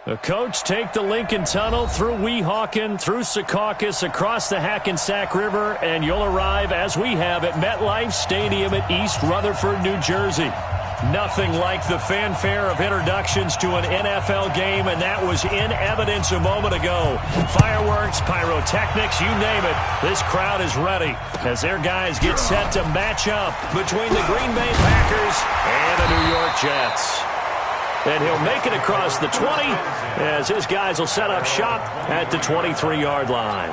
The coach take the Lincoln Tunnel through Weehawken, through Secaucus, across the Hackensack River, and you'll arrive, as we have, at MetLife Stadium at East Rutherford, New Jersey. Nothing like the fanfare of introductions to an NFL game, and that was in evidence a moment ago. Fireworks, pyrotechnics, you name it. This crowd is ready as their guys get set to match up between the Green Bay Packers and the New York Jets. And he'll make it across the 20 as his guys will set up shop at the 23-yard line.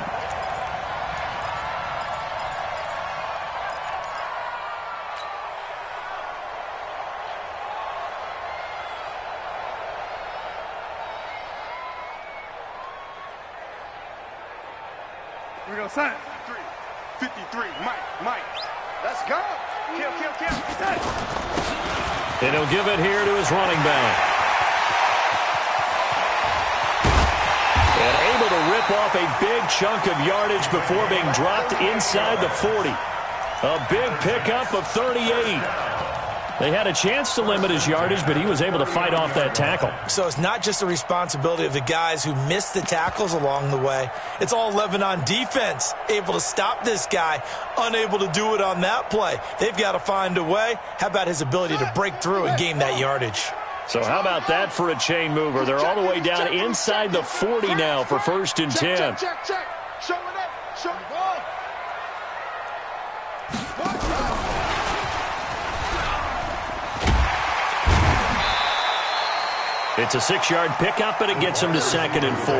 Here we go, son. 53, Mike. Let's go. Kill. And he'll give it here to his running back. And able to rip off a big chunk of yardage before being dropped inside the 40. A big pickup of 38. They had a chance to limit his yardage, but he was able to fight off that tackle. So it's not just the responsibility of the guys who missed the tackles along the way. It's all 11 on defense, able to stop this guy, unable to do it on that play. They've got to find a way. How about his ability to break through and gain that yardage? So how about that for a chain mover? They're all the way down inside the 40 now for 1st and 10. Check. Show it up. Show the ball. It's a 6-yard pickup, and it gets him to 2nd and 4.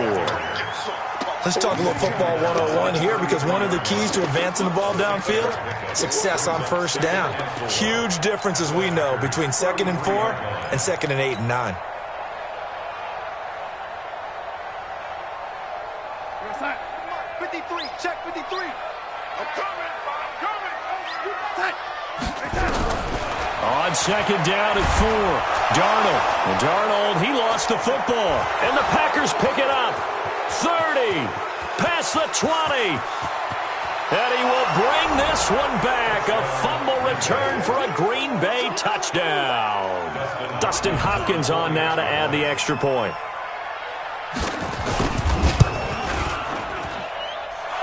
Let's talk a little football 101 here, because one of the keys to advancing the ball downfield, success on 1st down. Huge difference, as we know, between 2nd and 4 and 2nd and 8 and 9. Your side. 53. Check 53. I'm coming. On 2nd down at 4, Darnold, he lost the football, and the Packers pick it up. 30, past the 20, and he will bring this one back. A fumble return for a Green Bay touchdown. Dustin Hopkins on now to add the extra point.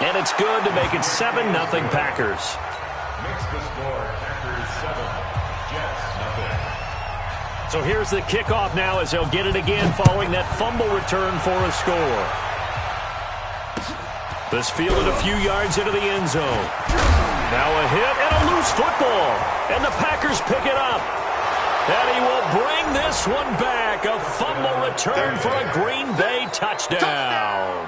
And it's good to make it 7-0 Packers. Makes the score, Packers 7, Jets 0. So here's the kickoff now as they'll get it again following that fumble return for a score. This fielded a few yards into the end zone. Now a hit and a loose football. And the Packers pick it up. And he will bring this one back. A fumble return for a Green Bay touchdown.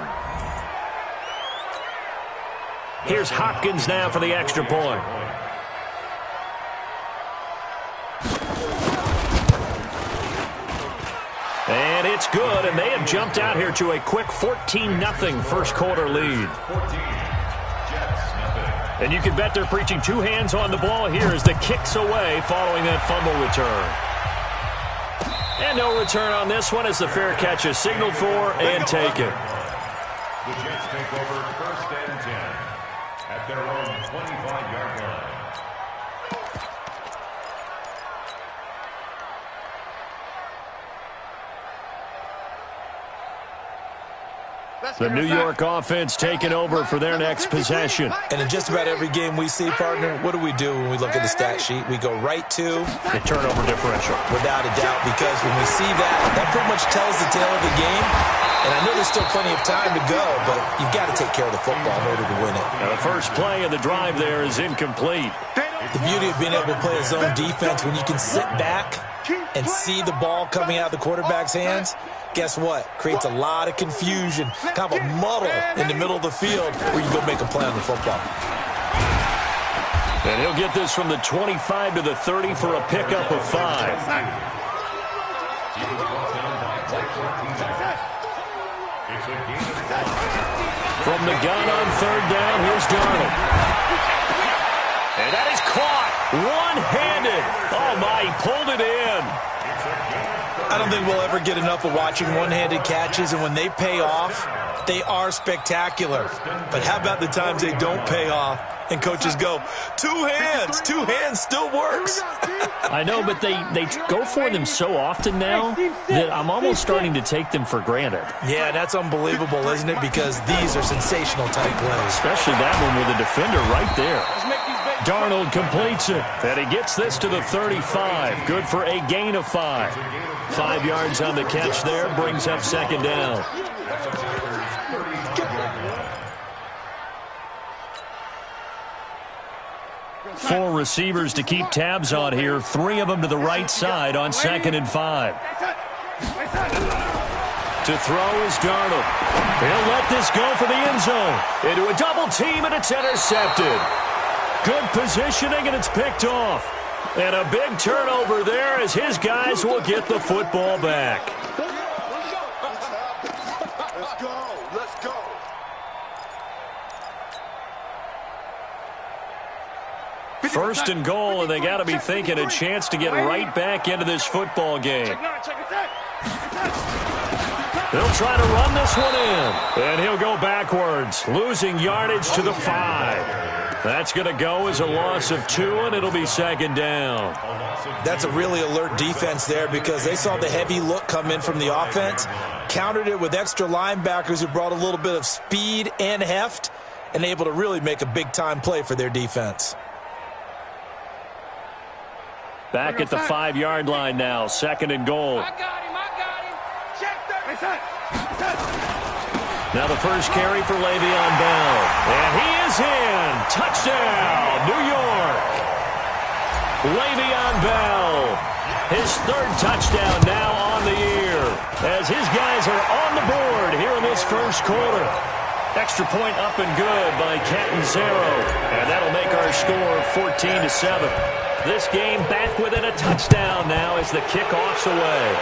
Here's Hopkins now for the extra point. And it's good, and they have jumped out here to a quick 14-0 first quarter lead. 14, Jets 0. And you can bet they're preaching 2 hands on the ball here as the kick's away following that fumble return. And no return on this one as the fair catch is signaled for and taken. The Jets take over 1st and 10 at their own 25-yard line. The New York offense taking over for their next possession. And in just about every game we see, partner, what do we do when we look at the stat sheet? We go right to the turnover differential. Without a doubt, because when we see that, that pretty much tells the tale of the game. And I know there's still plenty of time to go, but you've got to take care of the football in order to win it. Now the first play of the drive there is incomplete. The beauty of being able to play a zone defense when you can sit back and see the ball coming out of the quarterback's hands, guess what? Creates a lot of confusion, kind of a muddle in the middle of the field where you go make a play on the football. And he'll get this from the 25 to the 30 for a pickup of 5. From the gun on 3rd down, here's Darnold. And that is caught one-handed. Oh, my, he pulled it in. I don't think we'll ever get enough of watching one-handed catches, and when they pay off, they are spectacular. But how about the times they don't pay off And coaches go, two hands still works. I know, but they go for them so often now that I'm almost starting to take them for granted. Yeah, that's unbelievable, isn't it? Because these are sensational type plays. Especially that one with a defender right there. Darnold completes it, and he gets this to the 35. Good for a gain of 5. 5 yards on the catch there, brings up second down. Four receivers to keep tabs on here. 3 of them to the right side on 2nd and 5. To throw is Darnold. He'll let this go for the end zone. Into a double team, and it's intercepted. Good positioning, and it's picked off. And a big turnover there as his guys will get the football back. Let's go. First and goal, and they got to be thinking a chance to get right back into this football game. They'll try to run this one in, and he'll go backwards, losing yardage to the 5. That's going to go as a loss of 2, and it'll be second down. That's a really alert defense there because they saw the heavy look come in from the offense, countered it with extra linebackers who brought a little bit of speed and heft, and able to really make a big-time play for their defense. Back at the 5-yard line now, 2nd and goal. I got him. Check that. Now the first carry for Le'Veon Bell. And he is in. Touchdown, New York. Le'Veon Bell. His 3rd touchdown now on the year. As his guys are on the board here in this first quarter. Extra point up and good by Catanzaro. And that'll make our score 14-7. This game back within a touchdown now as the kickoff's away.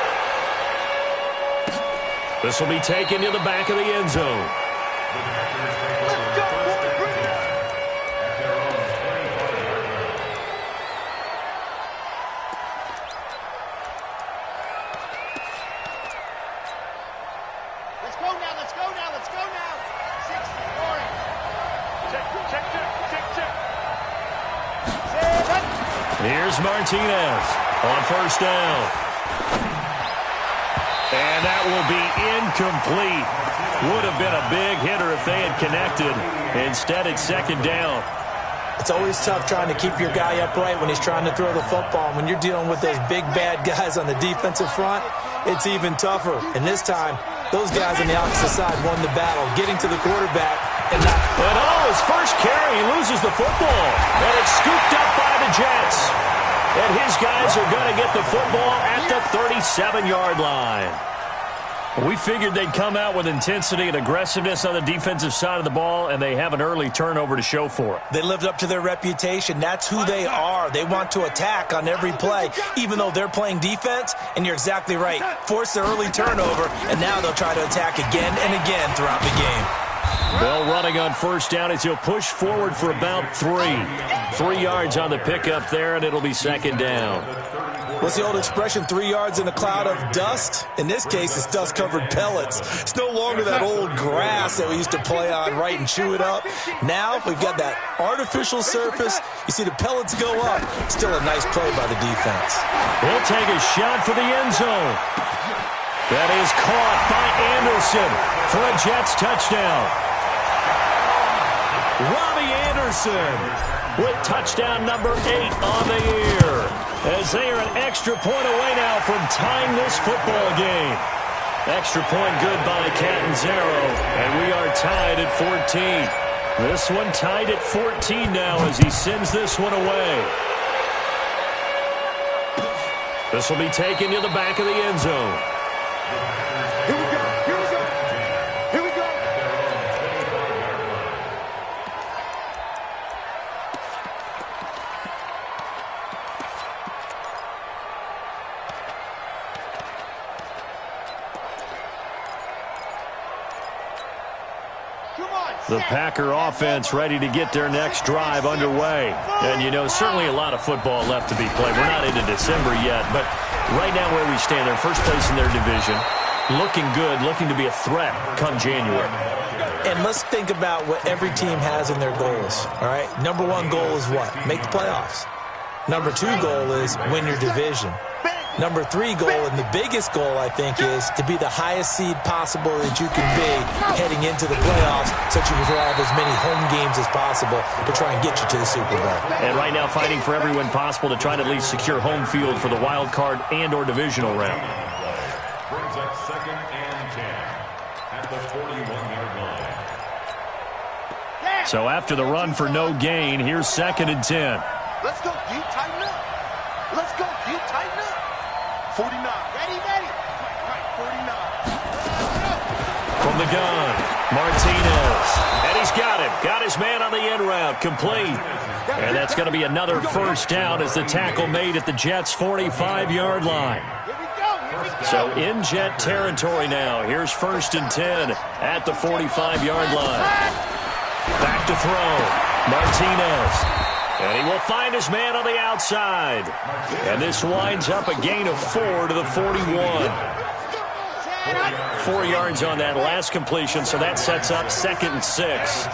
This will be taken to the back of the end zone. Let's go now. 60, orange. Check. Here's Martinez on first down. And that will be incomplete. Would have been a big hitter if they had connected. Instead, it's second down. It's always tough trying to keep your guy upright when he's trying to throw the football. When you're dealing with those big, bad guys on the defensive front, it's even tougher. And this time, those guys on the opposite side won the battle, getting to the quarterback and not... And his first carry, he loses the football. And it's scooped up by the Jets. And his guys are going to get the football at the 37-yard line. We figured they'd come out with intensity and aggressiveness on the defensive side of the ball, and they have an early turnover to show for it. They lived up to their reputation. That's who they are. They want to attack on every play, even though they're playing defense. And you're exactly right. Force the early turnover, and now they'll try to attack again and again throughout the game. Bell running on first down as he'll push forward for about 3. 3 yards on the pickup there, and it'll be second down. What's the old expression, 3 yards in a cloud of dust? In this case, it's dust-covered pellets. It's no longer that old grass that we used to play on, right, and chew it up. Now we've got that artificial surface. You see the pellets go up. Still a nice play by the defense. He'll take a shot for the end zone. That is caught by Anderson for a Jets touchdown. Robbie Anderson with touchdown number 8 on the year. As they are an extra point away now from tying this football game. Extra point good by Catanzaro, and we are tied at 14. This one tied at 14 now as he sends this one away. This will be taken to the back of the end zone. Here we go. The Packer offense ready to get their next drive underway. And, you know, certainly a lot of football left to be played. We're not into December yet, but right now where we stand, they're first place in their division. Looking good, looking to be a threat come January. And let's think about what every team has in their goals, all right? Number one goal is what? Make the playoffs. Number two goal is win your division. Number three goal, and the biggest goal, I think, is to be the highest seed possible that you can be heading into the playoffs so that you can have as many home games as possible to try and get you to the Super Bowl. And right now fighting for every win possible to try to at least secure home field for the wild card and or divisional round. Brings up 2nd and 10 at the 41-yard line. So after the run for no gain, here's 2nd and 10. Let's go, you tighten up. Let's go, you tighten up. 49. Ready. Right, 49. From the gun, Martinez. And he's got him. Got his man on the end route. Complete. And that's going to be another first down as the tackle made at the Jets' 45-yard line. So in Jet territory now. Here's 1st and 10 at the 45-yard line. Back to throw. Martinez. And he will find his man on the outside. And this winds up a gain of 4 to the 41. 4 yards on that last completion, so that sets up 2nd and 6.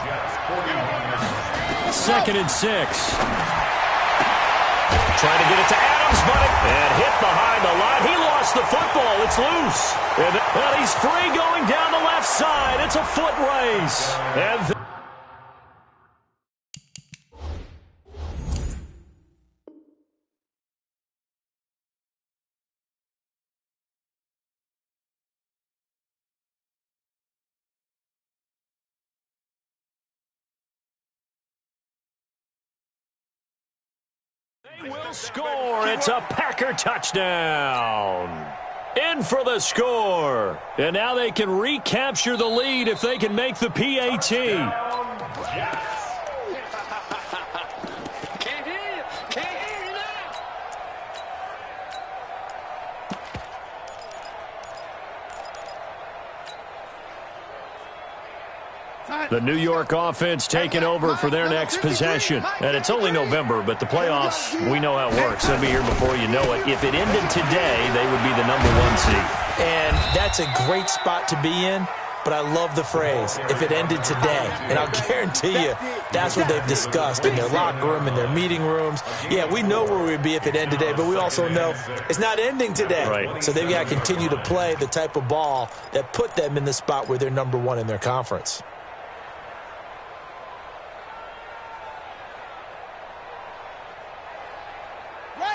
2nd and 6. Trying to get it to Adams, and hit behind the line. He lost the football. It's loose. And he's free going down the left side. It's a foot race. And they will score. It's a Packer touchdown. In for the score. And now they can recapture the lead if they can make the PAT. The New York offense taking over for their next possession. And it's only November, but the playoffs, we know how it works. They'll be here before you know it. If it ended today, they would be the number 1 seed. And that's a great spot to be in, but I love the phrase, if it ended today. And I'll guarantee you, that's what they've discussed in their locker room, in their meeting rooms. Yeah, we know where we'd be if it ended today, but we also know it's not ending today. Right. So they've got to continue to play the type of ball that put them in the spot where they're number 1 in their conference.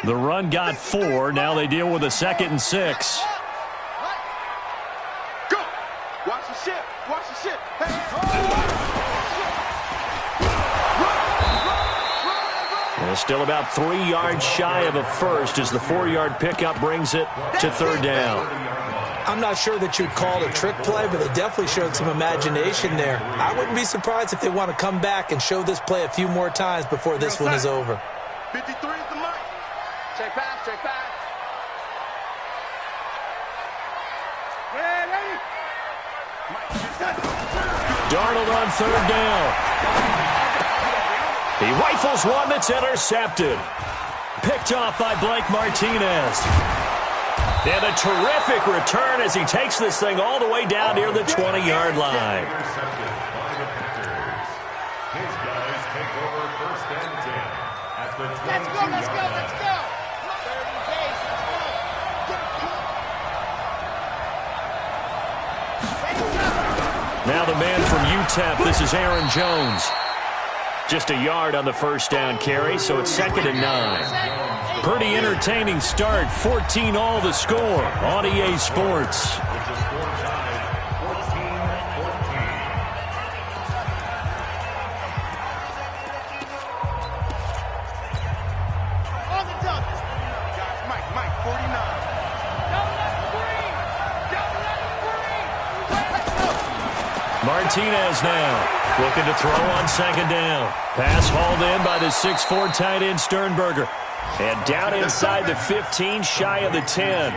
The run got 4. Now they deal with a 2nd and 6. Go. Watch the ship. Watch the ship. And still about 3 yards shy of a first as the 4-yard pickup brings it to 3rd down. I'm not sure that you'd call it a trick play, but they definitely showed some imagination there. I wouldn't be surprised if they want to come back and show this play a few more times before this one is over. 53 is the mark. Check back, check back. Ready? Darnold on 3rd down. He rifles one that's intercepted. Picked off by Blake Martinez. And a terrific return as he takes this thing all the way down near the 20-yard line. His guys take over 1st and 10 at the 22-yard line. Let's go. Now the man from UTEP, this is Aaron Jones. Just a yard on the 1st down carry, so it's 2nd and 9. Pretty entertaining start. 14 all the score on EA Sports. With the score tied 14-14. On the dunk. Guys, Mike, 49. Martinez now looking to throw on 2nd down. Pass hauled in by the 6'4" tight end Sternberger. And down inside the 15, shy of the 10.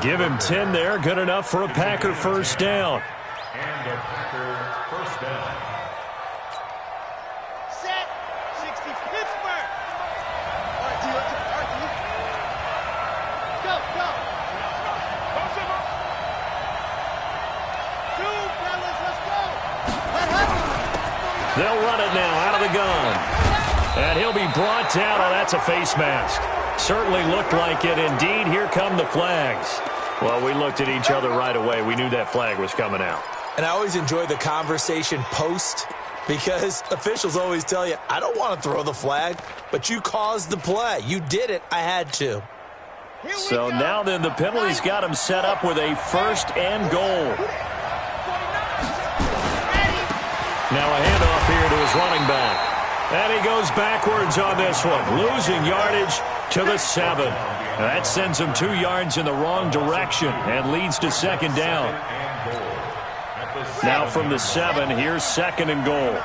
Give him 10 there, good enough for a Packer 1st down. And a Packer 1st down. Set. 60 Pittsburgh. All right, D. Go. Two, fellas, let's go. They'll run it now out of the gun. And he'll be brought down. Oh, that's a face mask. Certainly looked like it. Indeed, here come the flags. Well, we looked at each other right away. We knew that flag was coming out. And I always enjoy the conversation post because officials always tell you, I don't want to throw the flag, but you caused the play. You did it. I had to. So now then the penalty's got him set up with a 1st and goal. Now a handoff here to his running back. And he goes backwards on this one, losing yardage to the 7. That sends him 2 yards in the wrong direction and leads to 2nd down. Now from the 7, here's 2nd and goal.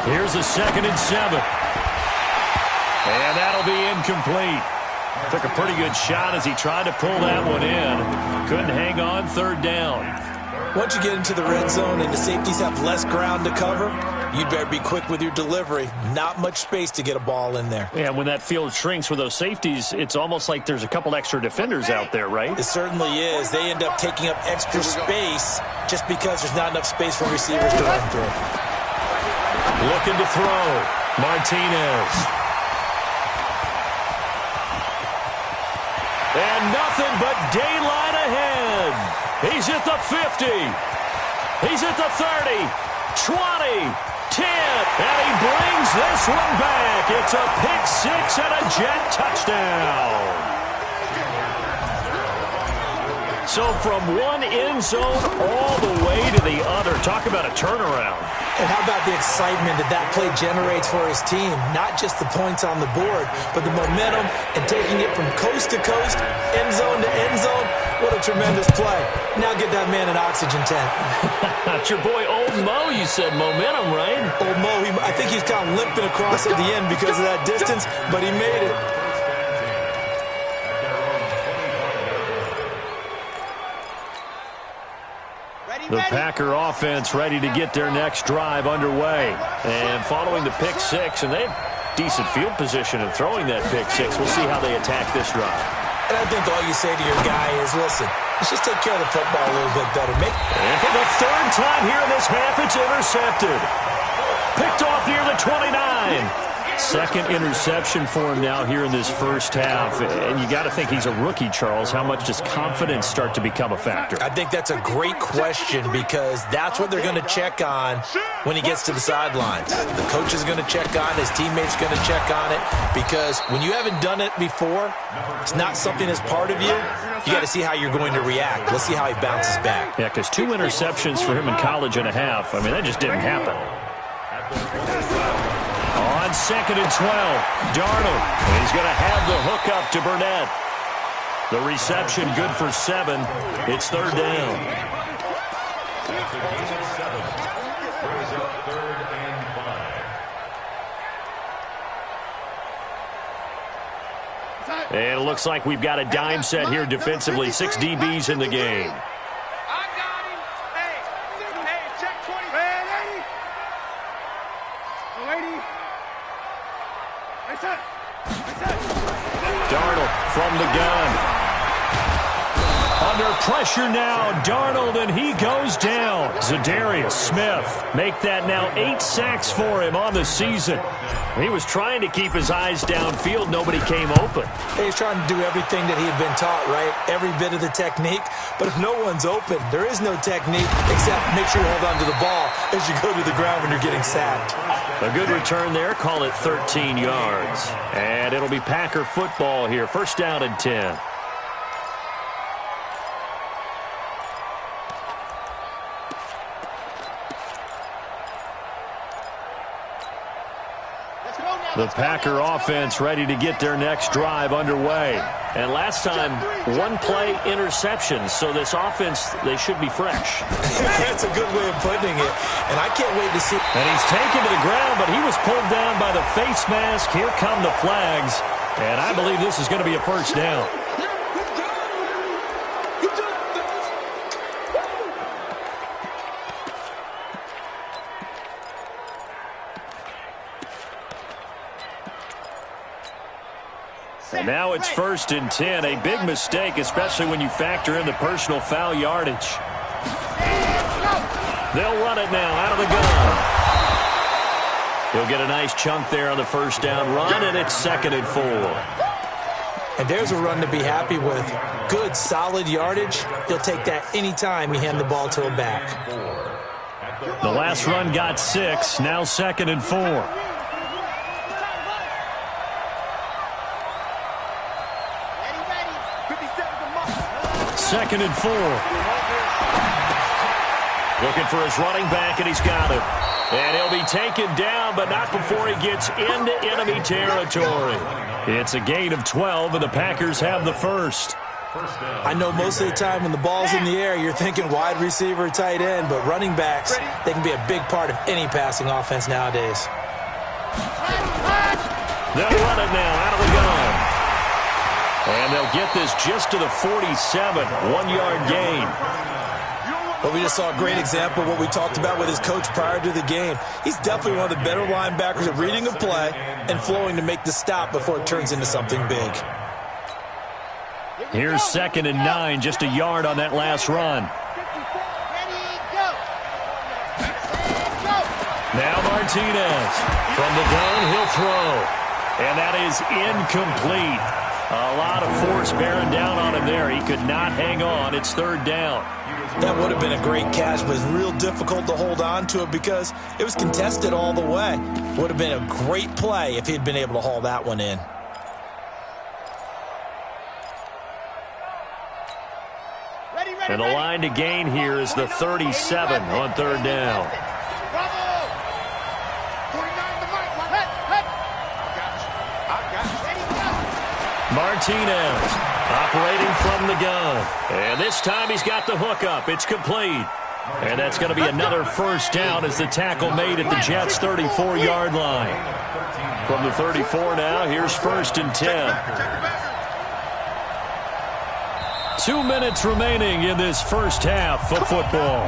Here's a 2nd and 7. And that'll be incomplete. Took a pretty good shot as he tried to pull that one in. Couldn't hang on, 3rd down. Once you get into the red zone and the safeties have less ground to cover, you'd better be quick with your delivery. Not much space to get a ball in there. Yeah, when that field shrinks with those safeties, it's almost like there's a couple extra defenders out there, right? It certainly is. They end up taking up extra space just because there's not enough space for receivers to run through. Looking to throw. Martinez. And nothing but daylight ahead. He's at the 50. He's at the 30. 20. 10. And he brings this one back. It's a pick 6 and a jet touchdown. So from one end zone all the way to the other. Talk about a turnaround. And how about the excitement that play generates for his team? Not just the points on the board, but the momentum and taking it from coast to coast, end zone to end zone. What a tremendous play. Now get that man an oxygen tank. That's your boy Old Mo. You said momentum, right? Old Mo, I think he's kind of limping across at the end because of that distance, but he made it. The Packer offense ready to get their next drive underway. And following the pick 6, and they have decent field position in throwing that pick 6. We'll see how they attack this drive. And I think all you say to your guy is, listen, let's just take care of the football a little bit better. And for the 3rd time here in this half, it's intercepted. Picked off near the 29. 2nd interception for him now here in this first half. And you got to think he's a rookie, Charles. How much does confidence start to become a factor? I think that's a great question because that's what they're going to check on when he gets to the sidelines. The coach is going to check on it. His teammates going to check on it because when you haven't done it before, it's not something that's part of you. You got to see how you're going to react. Let's see how he bounces back. Yeah, because 2 interceptions for him in college and a half. I mean, that just didn't happen. On 2nd and 12, Darnold. And he's going to have the hook up to Burnett. The reception good for 7. It's 3rd down. And it looks like we've got a dime set here defensively. 6 DBs in the game. Darnold from the gun. Under pressure now, Darnold, and he goes down. Zadarius Smith make that now 8 sacks for him on the season. He was trying to keep his eyes downfield. Nobody came open. He's trying to do everything that he had been taught, right? Every bit of the technique. But if no one's open, there is no technique except make sure you hold on to the ball as you go to the ground when you're getting sacked. A good return there. Call it 13 yards. And it'll be Packer football here. 1st down and 10. The Packer offense ready to get their next drive underway. And last time, 1-play interceptions. So this offense, they should be fresh. That's a good way of putting it. And I can't wait to see. And he's taken to the ground, but he was pulled down by the face mask. Here come the flags. And I believe this is going to be a 1st down. And Now it's 1st and 10. A big mistake, especially when you factor in the personal foul yardage. They'll run it now out of the gun. He'll get a nice chunk there on the first down run, and it's 2nd and 4. And there's a run to be happy with. Good, solid yardage. He'll take that anytime you hand the ball to a back. The last run got 6. Now 2nd and 4. 2nd and 4. Looking for his running back, and he's got it. And he'll be taken down, but not before he gets into enemy territory. It's a gain of 12, and the Packers have the first. I know most of the time when the ball's in the air, you're thinking wide receiver, tight end, but running backs, they can be a big part of any passing offense nowadays. They'll run it now out of the gun. And they'll get this just to the 47, 1-yard gain. But we just saw a great example of what we talked about with his coach prior to the game. He's definitely one of the better linebackers at reading a play and flowing to make the stop before it turns into something big. Here's 2nd and 9, just a yard on that last run. Now Martinez. From the gun, he'll throw. And that is incomplete. A lot of force bearing down on him there. He could not hang on. It's 3rd down. That would have been a great catch, but it's real difficult to hold on to it because it was contested all the way. Would have been a great play if he'd been able to haul that one in. And the line to gain here is the 37 on 3rd down. Martinez operating from the gun. And this time he's got the hook up. It's complete. And that's going to be another first down as the tackle made at the Jets' 34-yard line. From the 34 now, here's 1st and 10. 2 minutes remaining in this first half of football.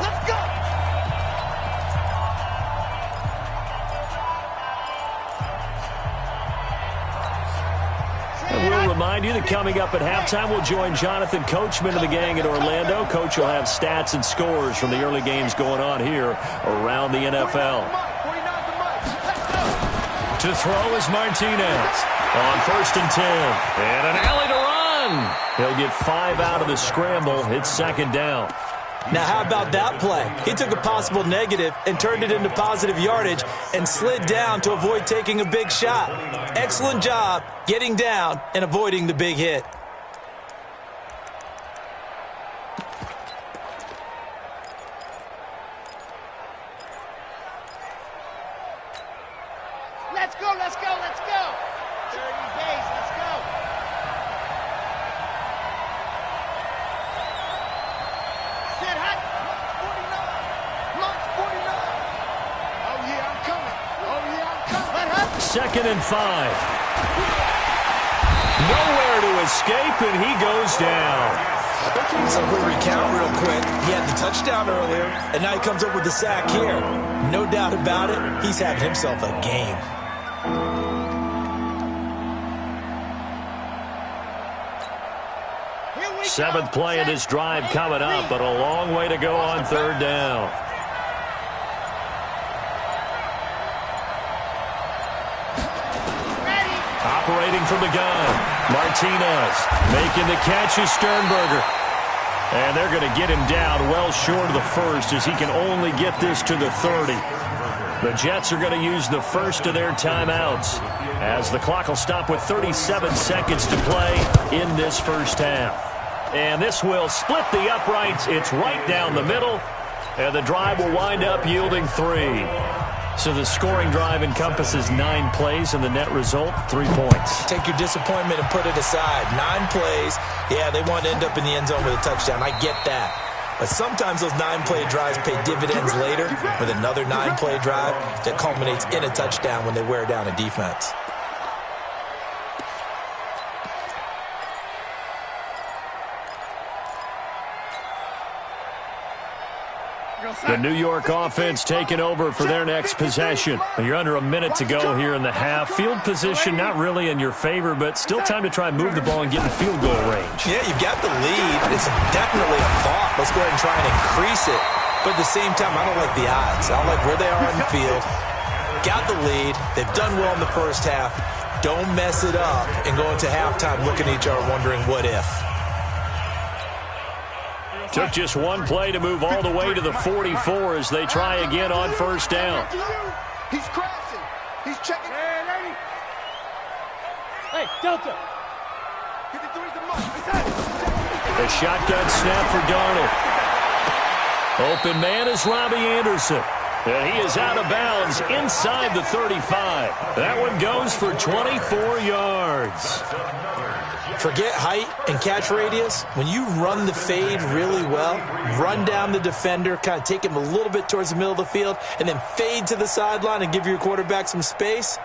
And we'll remind you that coming up at halftime, we'll join Jonathan Coachman of the gang in Orlando. Coach will have stats and scores from the early games going on here around the NFL. To throw is Martinez on 1st and 10. And an alley to run. He'll get 5 out of the scramble. It's 2nd down. Now, how about that play? He took a possible negative and turned it into positive yardage and slid down to avoid taking a big shot. Excellent job getting down and avoiding the big hit. Let's go, let's go, let's go. 30 days, let's go. Set hot. Launch 49. Oh, yeah, I'm coming. Oh, yeah, I'm coming. 2nd and 5. Nowhere to escape, and he goes down. So we'll recount real quick. He had the touchdown earlier, and now he comes up with the sack here. No doubt about it, he's having himself a game. Seventh play of this drive coming up, but a long way to go on 3rd down. Operating from the gun, Martinez making the catch is Sternberger. And they're going to get him down well short of the first as he can only get this to the 30. The Jets are going to use the first of their timeouts as the clock will stop with 37 seconds to play in this first half. And this will split the uprights. It's right down the middle. And the drive will wind up yielding 3. So the scoring drive encompasses 9 plays, and the net result, 3 points. Take your disappointment and put it aside. 9 plays. Yeah, they want to end up in the end zone with a touchdown. I get that. But sometimes those 9-play drives pay dividends later with another 9-play drive that culminates in a touchdown when they wear down a defense. The New York offense taking over for their next possession. You're under a minute to go here in the half. Field position not really in your favor, but still time to try and move the ball and get in field goal range. Yeah, you've got the lead. It's definitely a thought. Let's go ahead and try and increase it. But at the same time, I don't like the odds. I don't like where they are on the field. Got the lead. They've done well in the first half. Don't mess it up and go into halftime looking at each other wondering what if. Took just one play to move all the way to the 44 as they try again on first down. He's crashing. He's checking. Hey, Delta. The shotgun snap for Darnold. Open man is Robbie Anderson. And he is out of bounds inside the 35. That one goes for 24 yards. Forget height and catch radius. When you run the fade really well, run down the defender, kind of take him a little bit towards the middle of the field, and then fade to the sideline and give your quarterback some space,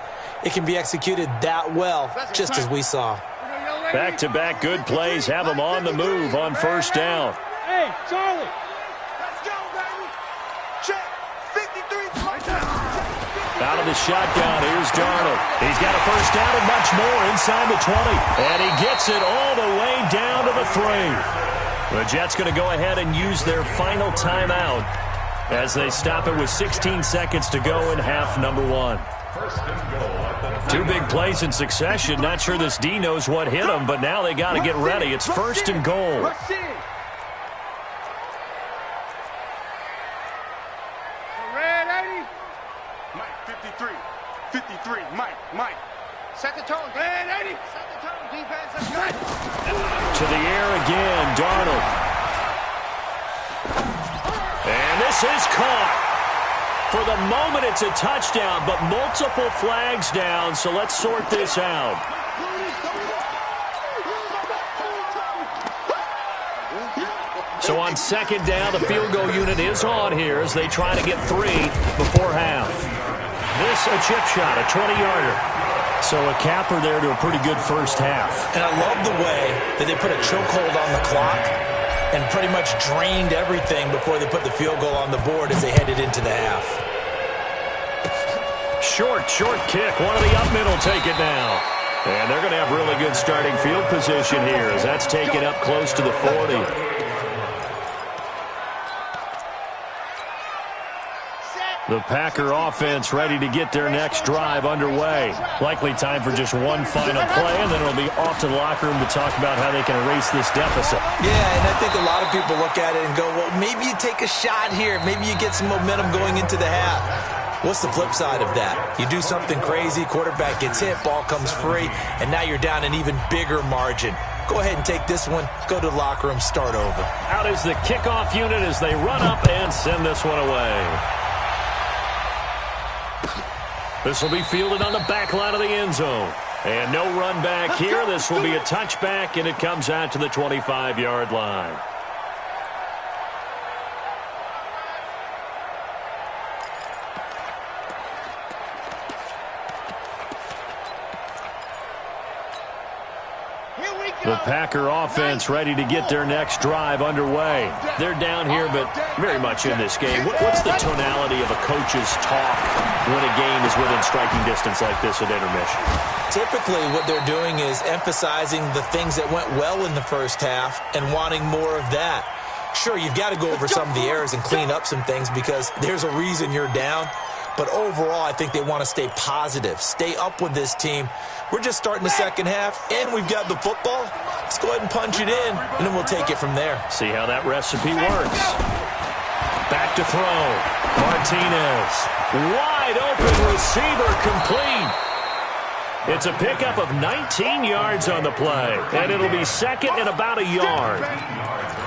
it can be executed that well, just as we saw. Back-to-back good plays have them on the move on first down. Hey, Charlie. Let's go, baby. Check. 53. Out of the shotgun, here's Darnold. He's got a first down and much more inside the 20. And he gets it all the way down to the 3. The Jets going to go ahead and use their final timeout as they stop it with 16 seconds to go in half number 1. Two big plays in succession. Not sure this D knows what hit him, but now they got to get ready. It's first and goal. Mike. Set the tone. Set the tone, defense. Let's go. To the air again, Darnold. And this is caught. For the moment, it's a touchdown, but multiple flags down, so let's sort this out. So on second down, the field goal unit is on here as they try to get 3 before half. This a chip shot, a 20-yarder. So a capper there to a pretty good first half. And I love the way that they put a chokehold on the clock and pretty much drained everything before they put the field goal on the board as they headed into the half. Short kick. One of the up middle take it now. And they're going to have really good starting field position here as that's taken up close to the 40. The Packer offense ready to get their next drive underway. Likely time for just one final play, and then it'll be off to the locker room to talk about how they can erase this deficit. Yeah, and I think a lot of people look at it and go, well, maybe you take a shot here. Maybe you get some momentum going into the half. What's the flip side of that? You do something crazy, quarterback gets hit, ball comes free, and now you're down an even bigger margin. Go ahead and take this one, go to the locker room, start over. Out is the kickoff unit as they run up and send this one away. This will be fielded on the back line of the end zone. And no run back here. This will be a touchback, and it comes out to the 25-yard line. The Packer offense ready to get their next drive underway. They're down here, but very much in this game. What's the tonality of a coach's talk when a game is within striking distance like this at intermission? Typically, what they're doing is emphasizing the things that went well in the first half and wanting more of that. Sure, you've got to go over some of the errors and clean up some things because there's a reason you're down. But overall, I think they want to stay positive, stay up with this team. We're just starting the second half, and we've got the football. Let's go ahead and punch it in, and then we'll take it from there. See how that recipe works. Back to throw. Martinez. Wide open receiver complete. It's a pickup of 19 yards on the play, and it'll be second and about a yard.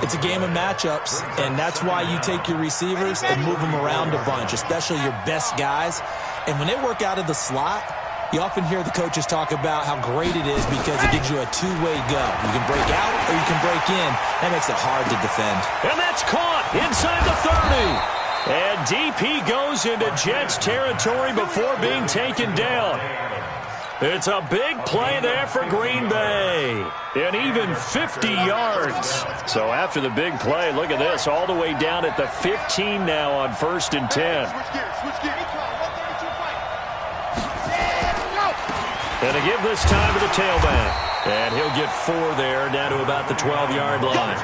It's a game of matchups, and that's why you take your receivers and move them around a bunch, especially your best guys. And when they work out of the slot, you often hear the coaches talk about how great it is because it gives you a two-way go. You can break out or you can break in. That makes it hard to defend. And that's caught inside the 30. And DP goes into Jets territory before being taken down. It's a big play there for Green Bay. And even 50 yards. So after the big play, look at this. All the way down at the 15 now on 1st and 10. And to give this time to the tailback. And he'll get 4 there, down to about the 12-yard line.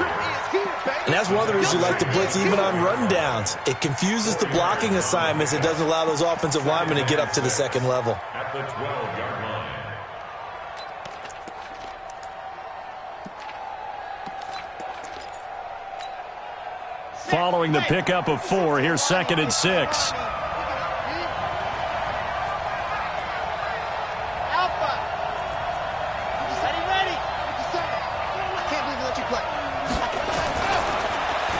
And that's one of the reasons you like to blitz even on rundowns. It confuses the blocking assignments. It doesn't allow those offensive linemen to get up to the second level. At the 12-yard line. Following the pickup of 4, here's 2nd and 6.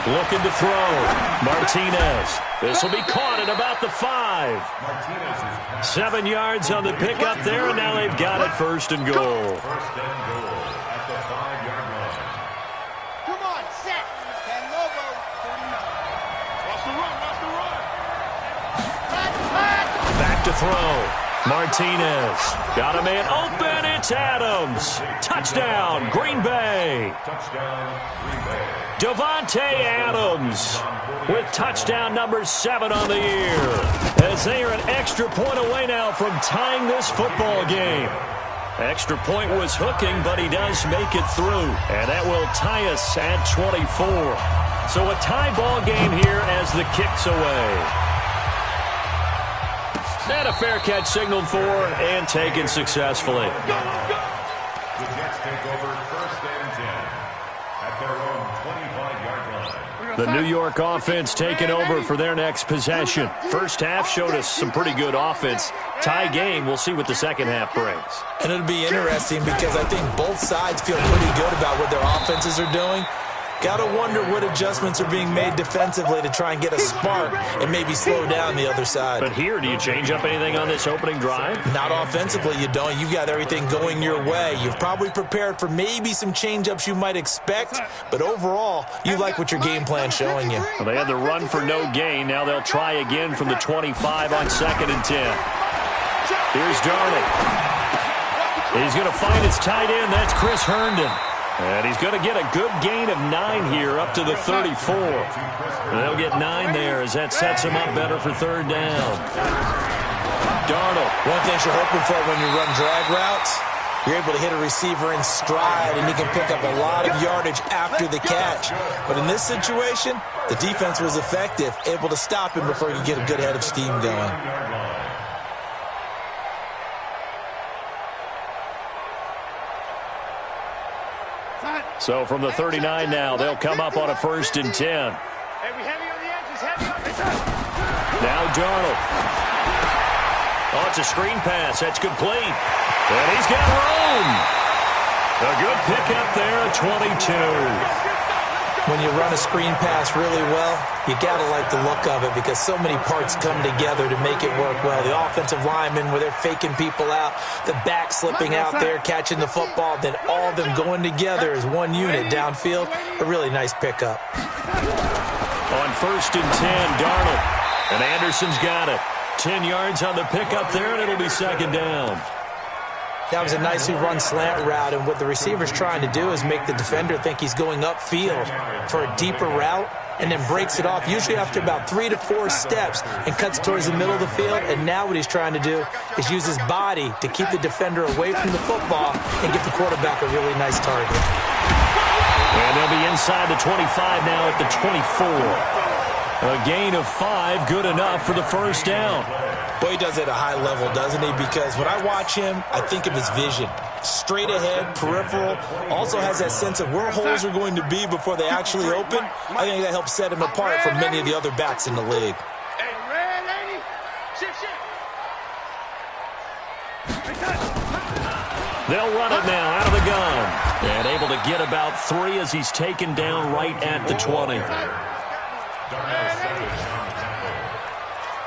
Looking to throw. Martinez. This will be caught at about the 5. 7 yards on the pickup there, and now they've got it 1st and goal. 1st and goal at the 5-yard line. Come on, set. And Lobo, 39. Watch the run, watch the run. Back to throw. Martinez. Got a man open. It's Adams. Touchdown, Green Bay. Touchdown, Green Bay. Davante Adams with touchdown number 7 on the year. As they are an extra point away now from tying this football game. Extra point was hooking, but he does make it through. And that will tie us at 24. So a tie ball game here as the kick's away. And a fair catch signaled for and taken successfully. The Jets take over 1st and 10 at their own 25-yard line. The New York offense taking over for their next possession. First half showed us some pretty good offense. Tie game, we'll see what the second half brings. And it'll be interesting because I think both sides feel pretty good about what their offenses are doing. Got to wonder what adjustments are being made defensively to try and get a spark and maybe slow down the other side. But here, do you change up anything on this opening drive? Not offensively, you don't. You've got everything going your way. You've probably prepared for maybe some change-ups you might expect, but overall, you like what your game plan's showing you. Well, they had the run for no gain. Now they'll try again from the 25 on 2nd and 10. Here's Darnold. He's going to find his tight end. That's Chris Herndon. And he's going to get a good gain of 9 here up to the 34. And they'll get 9 there as that sets him up better for 3rd down. Darnold. One thing you're hoping for when you run drag routes, you're able to hit a receiver in stride, and he can pick up a lot of yardage after the catch. But in this situation, the defense was effective, able to stop him before he could get a good head of steam going. So from the 39 now, they'll come up on a 1st and 10. Now Darnold. Oh, it's a screen pass. That's complete. And he's got room. A good pickup there at 22. When you run a screen pass really well, you got to like the look of it because so many parts come together to make it work well. The offensive linemen, where they're faking people out, the back slipping out there, catching the football, then all of them going together as one unit downfield. A really nice pickup. On 1st and 10, Darnold. And Anderson's got it. 10 yards on the pickup there, and it'll be 2nd down. That was a nicely run slant route, and what the receiver's trying to do is make the defender think he's going upfield for a deeper route and then breaks it off, usually after about 3 to 4 steps, and cuts towards the middle of the field. And now what he's trying to do is use his body to keep the defender away from the football and give the quarterback a really nice target. And they'll be inside the 25 now at the 24. A gain of 5, good enough for the 1st down. Boy, he does it at a high level, doesn't he? Because when I watch him, I think of his vision. Straight ahead, peripheral, also has that sense of where holes are going to be before they actually open. I think that helps set him apart from many of the other backs in the league. They'll run it now out of the gun. And able to get about 3 as he's taken down right at the 20.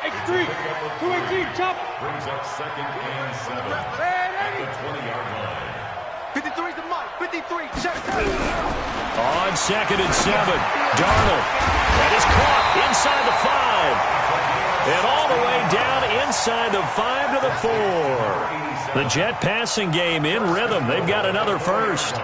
X3, 218, chop. Brings up 2nd and 7 at the 20-yard line. 53 to Mike, 53, check. On 2nd and 7, Darnold. That is caught inside the 5. And all the way down inside the 5 to the 4. The Jet passing game in rhythm. They've got another first.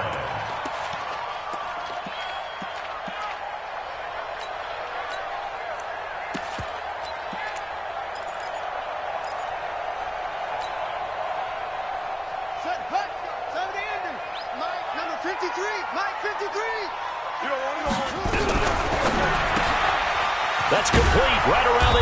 That's complete right around the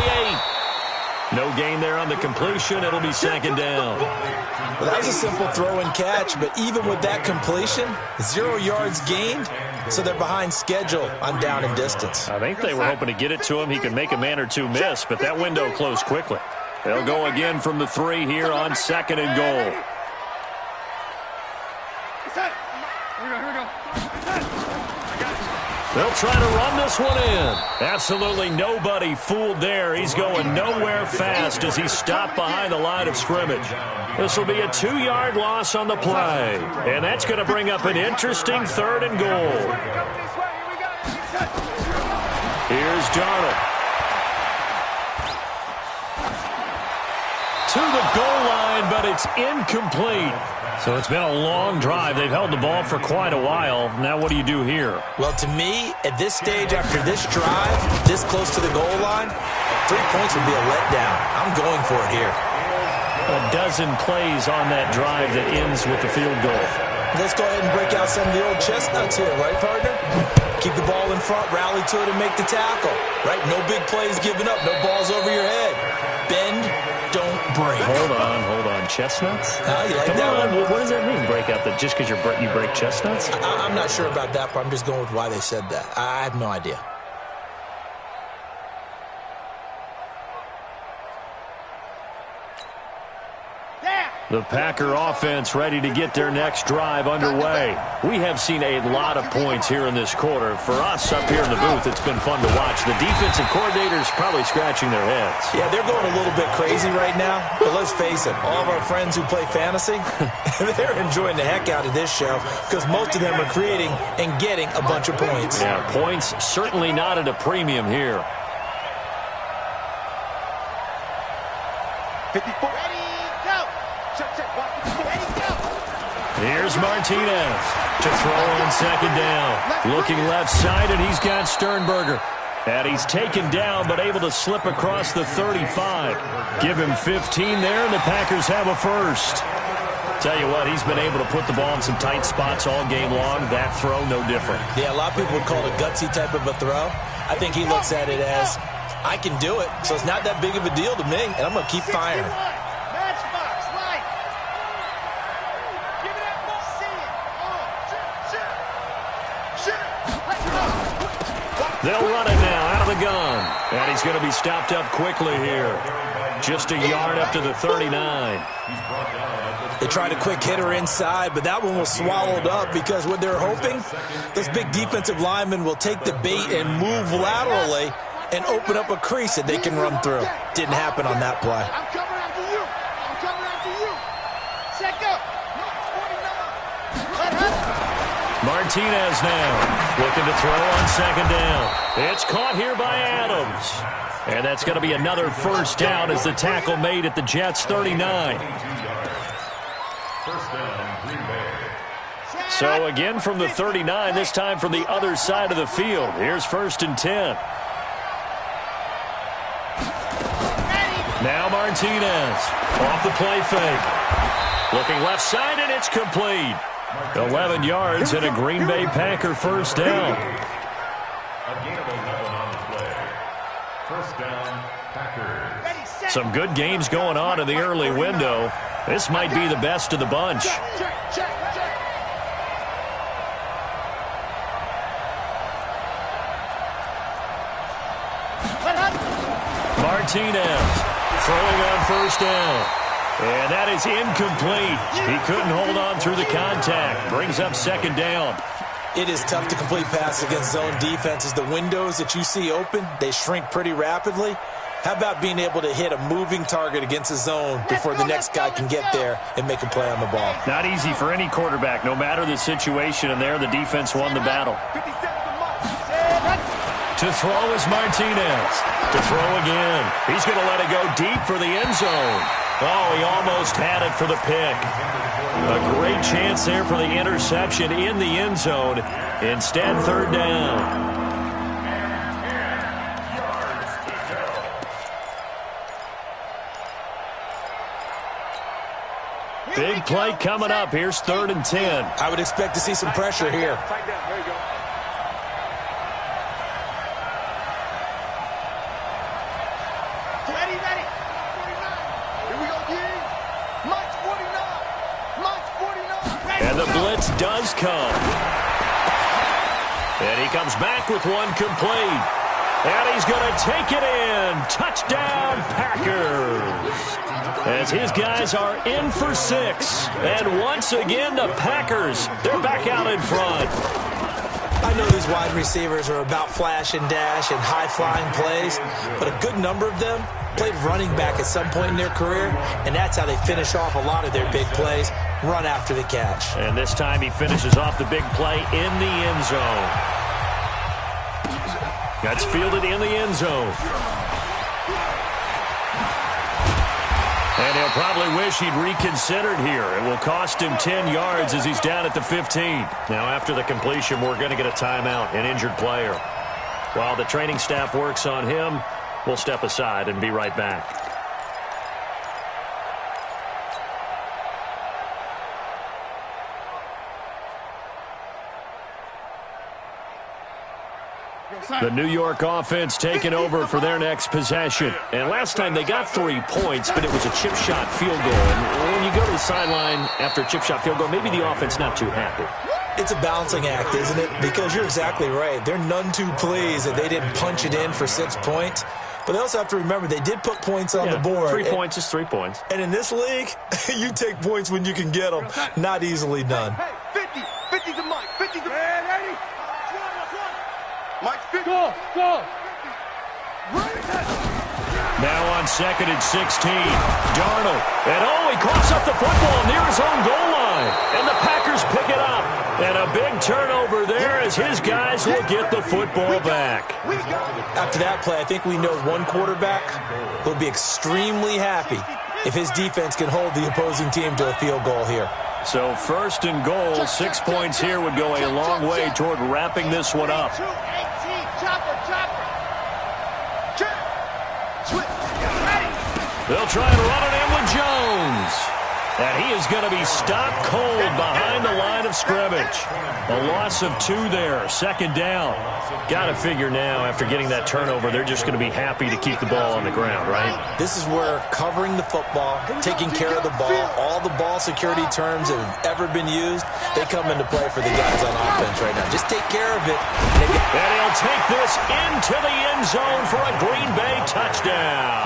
8. No gain there on the completion. It'll be second down. Well, that was a simple throw and catch, but even with that completion, 0 yards gained, so they're behind schedule on down and distance. I think they were hoping to get it to him. He could make a man or two miss, but that window closed quickly. They'll go again from the 3 here on 2nd and goal. They'll try to run this one in. Absolutely nobody fooled there. He's going nowhere fast as he's stopped behind the line of scrimmage. This will be a 2-yard loss on the play. And that's going to bring up an interesting 3rd and goal. Here's Darnold. To the goal line, but it's incomplete. So it's been a long drive. They've held the ball for quite a while. Now what do you do here? Well, to me, at this stage after this drive, this close to the goal line, 3 points would be a letdown. I'm going for it here. A dozen plays on that drive that ends with the field goal. Let's go ahead and break out some of the old chestnuts here, right, partner? Keep the ball in front, rally to it, and make the tackle, right? No big plays given up, no balls over your head. Bend, don't break. Hold on. Chestnuts? You like Come that on. one? What does that mean, break out? That just because you break chestnuts? I'm not sure about that, but I'm just going with why they said that. I have no idea. The Packer offense ready to get their next drive underway. We have seen a lot of points here in this quarter. For us up here in the booth, it's been fun to watch. The defensive coordinators probably scratching their heads. Yeah, they're going a little bit crazy right now. But let's face it, all of our friends who play fantasy, they're enjoying the heck out of this show because most of them are creating and getting a bunch of points. Yeah, points certainly not at a premium here. 54. Here's Martinez to throw on 2nd down. Looking left side, and he's got Sternberger. And he's taken down, but able to slip across the 35. Give him 15 there, and the Packers have a first. Tell you what, he's been able to put the ball in some tight spots all game long. That throw, no different. Yeah, a lot of people would call it a gutsy type of a throw. I think he looks at it as, I can do it, so it's not that big of a deal to me, and I'm going to keep firing. They'll run it now out of the gun. And he's going to be stopped up quickly here. Just a yard up to the 39. They tried a quick hitter inside, but that one was swallowed up because what they're hoping, those big defensive linemen will take the bait and move laterally and open up a crease that they can run through. Didn't happen on that play. I'm coming after you. I'm coming after you. Check up. Martinez now looking to throw on 2nd down. It's caught here by Adams. And that's going to be another first down as the tackle made at the Jets' 39. First down, Green Bay. So again from the 39, this time from the other side of the field. Here's 1st and 10. Now Martinez off the play fake. Looking left side, and it's complete. 11 yards and a Green Bay Packer first down. A gain of 11 on the play. First down, Packers. Some good games going on in the early window. This might be the best of the bunch. Martinez throwing on 1st down. And that is incomplete. He couldn't hold on through the contact. Brings up 2nd down. It is tough to complete passes against zone defenses. The windows that you see open, they shrink pretty rapidly. How about being able to hit a moving target against a zone before the next guy can get there and make a play on the ball? Not easy for any quarterback, no matter the situation, and there the defense won the battle. To throw is Martinez. To throw again. He's going to let it go deep for the end zone. Oh, he almost had it for the pick. A great chance there for the interception in the end zone. Instead, third down. Big play coming up. Here's 3rd and 10. I would expect to see some pressure here. There you go. Ready, ready. 49. Here we go, Gary. Mike's 49. Mike's 49. And the blitz does come. And he comes back with one complete. And he's going to take it in. Touchdown, Packers. As his guys are in for 6. And once again, the Packers, they're back out in front. I know these wide receivers are about flash and dash and high-flying plays, but a good number of them played running back at some point in their career, and that's how they finish off a lot of their big plays, run after the catch. And this time he finishes off the big play in the end zone. That's fielded in the end zone. And he'll probably wish he'd reconsidered here. It will cost him 10 yards as he's down at the 15. Now, after the completion, we're going to get a timeout, an injured player. While the training staff works on him, we'll step aside and be right back. The New York offense taking over for their next possession. And last time they got 3 points, but it was a chip shot field goal. And when you go to the sideline after a chip shot field goal, maybe the offense not too happy. It's a balancing act, isn't it? Because you're exactly right. They're none too pleased that they didn't punch it in for 6 points. But they also have to remember they did put points on the board. 3 points is 3 points. And in this league, you take points when you can get them. Not easily done. Hey, 50. 50 to Mike. 50 to Mike. Mike, 50. Go, go. Now on 2nd and 16. Darnold. And he coughs up the football near his own goal line. And the Packers pick it up. And a big turnover there as his guys will get the football back. After that play, I think we know one quarterback will be extremely happy if his defense can hold the opposing team to a field goal here. So 1st and goal, 6 points here would go a long way toward wrapping this one up. They'll try and run it in with Jones. And he is going to be stopped cold behind the line of scrimmage. A loss of 2 there, 2nd down. Got to figure now, after getting that turnover, they're just going to be happy to keep the ball on the ground, right? This is where covering the football, taking care of the ball, all the ball security terms that have ever been used, they come into play for the guys on offense right now. Just take care of it. And he'll take this into the end zone for a Green Bay touchdown.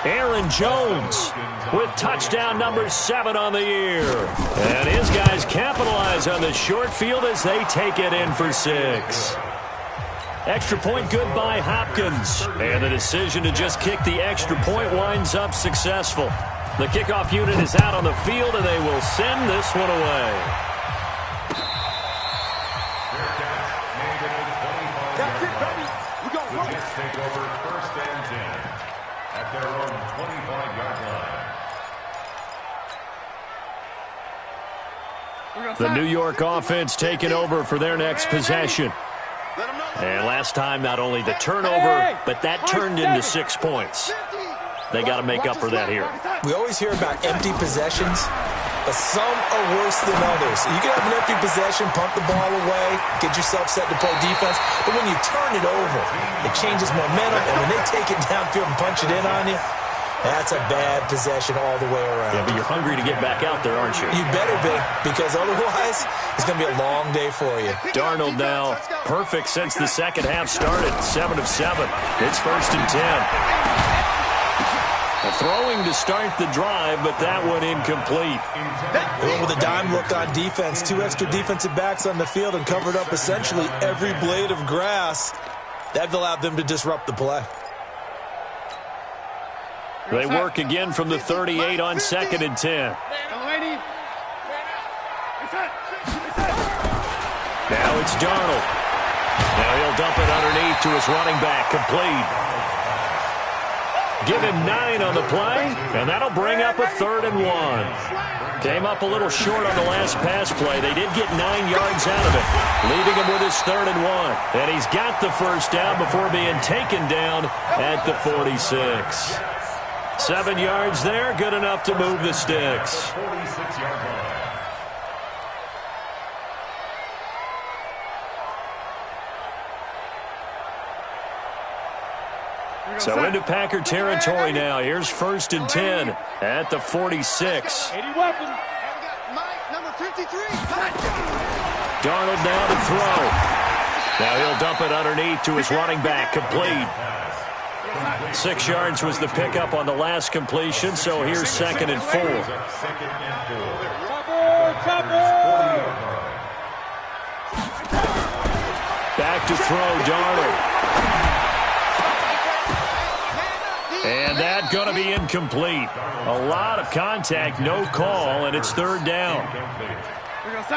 Aaron Jones with touchdown number 7 on the year. And his guys capitalize on the short field as they take it in for 6. Extra point good by Hopkins. And the decision to just kick the extra point winds up successful. The kickoff unit is out on the field, and they will send this one away. That's it, baby. We go. The Jets take over 1st and 10 at their own 25-yard line. The New York offense taking over for their next possession. And last time, not only the turnover, but that turned into 6 points. They got to make up for that here. We always hear about empty possessions, but some are worse than others. You can have an empty possession, pump the ball away, get yourself set to play defense, but when you turn it over, it changes momentum, and when they take it downfield and punch it in on you, that's a bad possession all the way around. Yeah, but you're hungry to get back out there, aren't you? You better be, because otherwise it's going to be a long day for you. Darnold now perfect since the second half started. 7 of 7. It's 1st and 10. Throwing to start the drive, but that one incomplete. Well, with a dime look on defense, 2 extra defensive backs on the field and covered up essentially every blade of grass. That allowed them to disrupt the play. They work again from the 38 on 2nd and 10. Now it's Darnold. Now he'll dump it underneath to his running back, complete. Give him 9 on the play, and that'll bring up a 3rd and 1. Came up a little short on the last pass play. They did get 9 yards out of it, leaving him with his 3rd and 1. And he's got the first down before being taken down at the 46. 7 yards there, good enough to move the sticks. 46-yard line. So into Packer territory now. Here's 1st and 10 at the 46. 80 weapon. Number 53. Darnold now to throw. Now he'll dump it underneath to his running back, complete. 6 yards was the pickup on the last completion, so here's 2nd and 4. Back to throw, Darnold. And that's going to be incomplete. A lot of contact, no call, and it's 3rd down.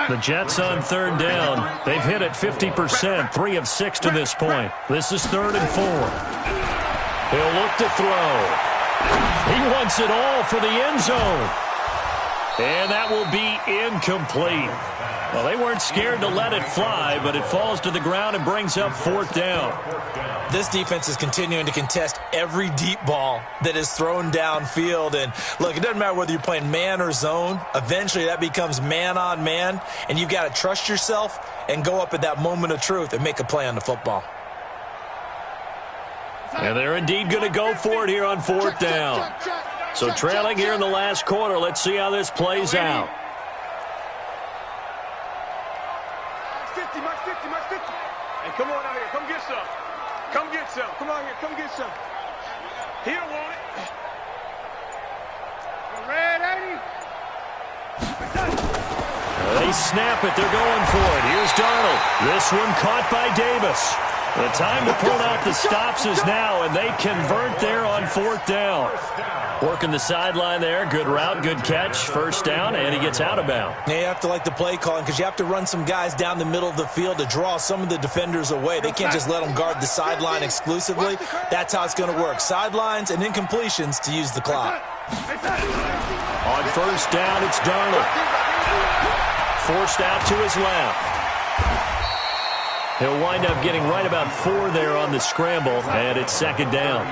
The Jets on 3rd down. They've hit it 50%, 3 of 6 to this point. This is 3rd and 4. He'll look to throw. He wants it all for the end zone. And that will be incomplete. Well, they weren't scared to let it fly, but it falls to the ground and brings up 4th down. This defense is continuing to contest every deep ball that is thrown downfield. And, look, it doesn't matter whether you're playing man or zone. Eventually, that becomes man on man, and you've got to trust yourself and go up at that moment of truth and make a play on the football. And they're indeed going to go for it here on 4th down. So trailing here in the last quarter, let's see how this plays out. Mark 50. Hey, come on out here. Come get some. Come get some. Come on here. Come get some. He don't want it. Red 80. They snap it. They're going for it. Here's Darnold. This one caught by Davis. The time to pull out the stops is now, and they convert there on 4th down. Working the sideline there. Good route, good catch. 1st down, and he gets out of bounds. Now you have to like the play calling because you have to run some guys down the middle of the field to draw some of the defenders away. They can't just let them guard the sideline exclusively. That's how it's going to work. Sidelines and incompletions to use the clock. On 1st down, it's Darnold. Forced out to his left. He'll wind up getting right about 4 there on the scramble, and it's 2nd down.